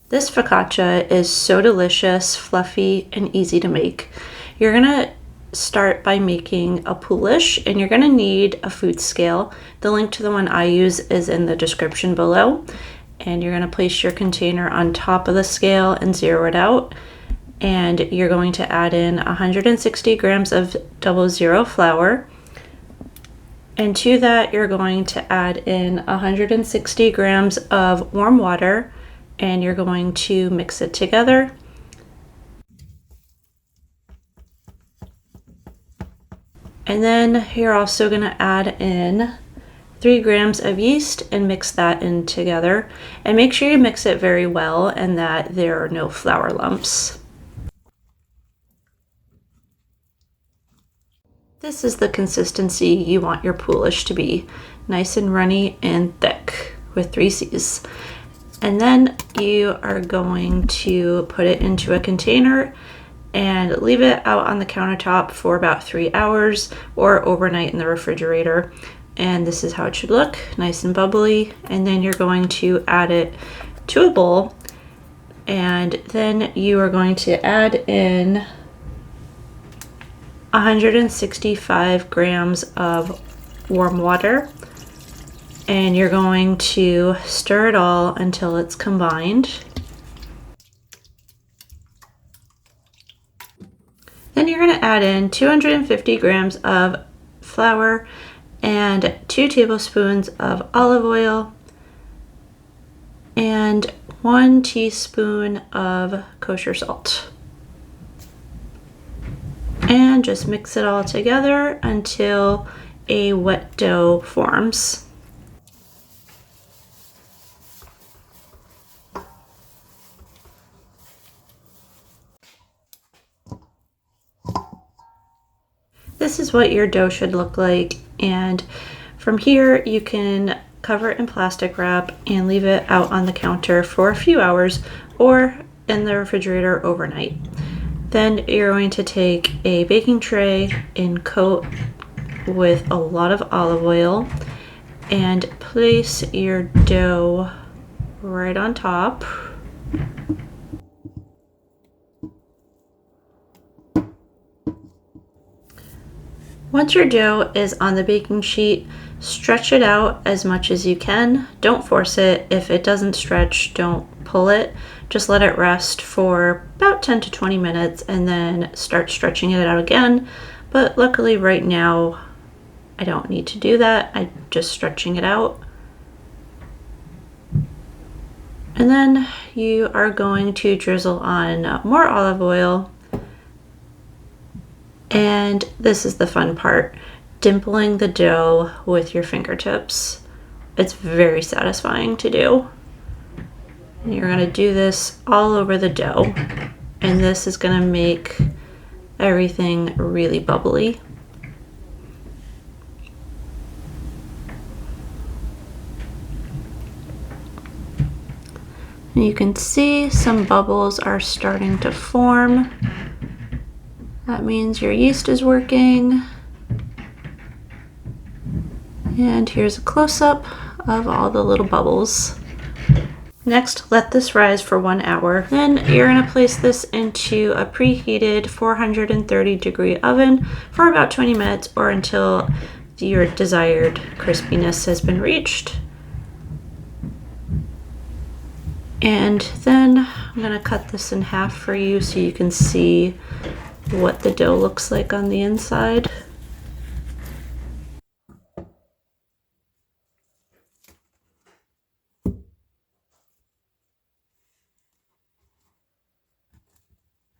This focaccia is so delicious, fluffy, and easy to make. You're gonna start by making a Poolish, and you're gonna need a food scale. The link to the one I use is in the description below. And you're gonna place your container on top of the scale and zero it out. And you're going to add in 160 grams of 00 flour. And to that, you're going to add in 160 grams of warm water, and you're going to mix it together. And then you're also going to add in 3 grams of yeast and mix that in together. And make sure you mix it very well and that there are no flour lumps. This is the consistency you want your Poolish to be. Nice and runny and thick with 3 C's. And then you are going to put it into a container and leave it out on the countertop for about 3 hours or overnight in the refrigerator. And this is how it should look, nice and bubbly. And then you're going to add it to a bowl. And then you are going to add in 165 grams of warm water. And you're going to stir it all until it's combined. Then you're going to add in 250 grams of flour and 2 tablespoons of olive oil and 1 teaspoon of kosher salt. And just mix it all together until a wet dough forms. This is what your dough should look like, and from here you can cover it in plastic wrap and leave it out on the counter for a few hours or in the refrigerator overnight. Then you're going to take a baking tray and coat with a lot of olive oil and place your dough right on top. Once your dough is on the baking sheet, stretch it out as much as you can. Don't force it. If it doesn't stretch, don't pull it. Just let it rest for about 10 to 20 minutes and then start stretching it out again. But luckily right now, I don't need to do that. I'm just stretching it out. And then you are going to drizzle on more olive oil. And this is the fun part, dimpling the dough with your fingertips. It's very satisfying to do. And you're going to do this all over the dough. And this is going to make everything really bubbly. And you can see some bubbles are starting to form. That means your yeast is working. And here's a close-up of all the little bubbles. Next, let this rise for 1 hour. Then you're going to place this into a preheated 430-degree oven for about 20 minutes or until your desired crispiness has been reached. And then I'm going to cut this in half for you so you can see what the dough looks like on the inside.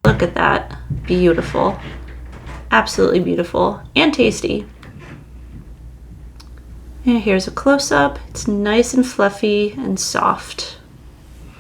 Look at that. Beautiful. Absolutely beautiful and tasty. And here's a close-up. It's nice and fluffy and soft.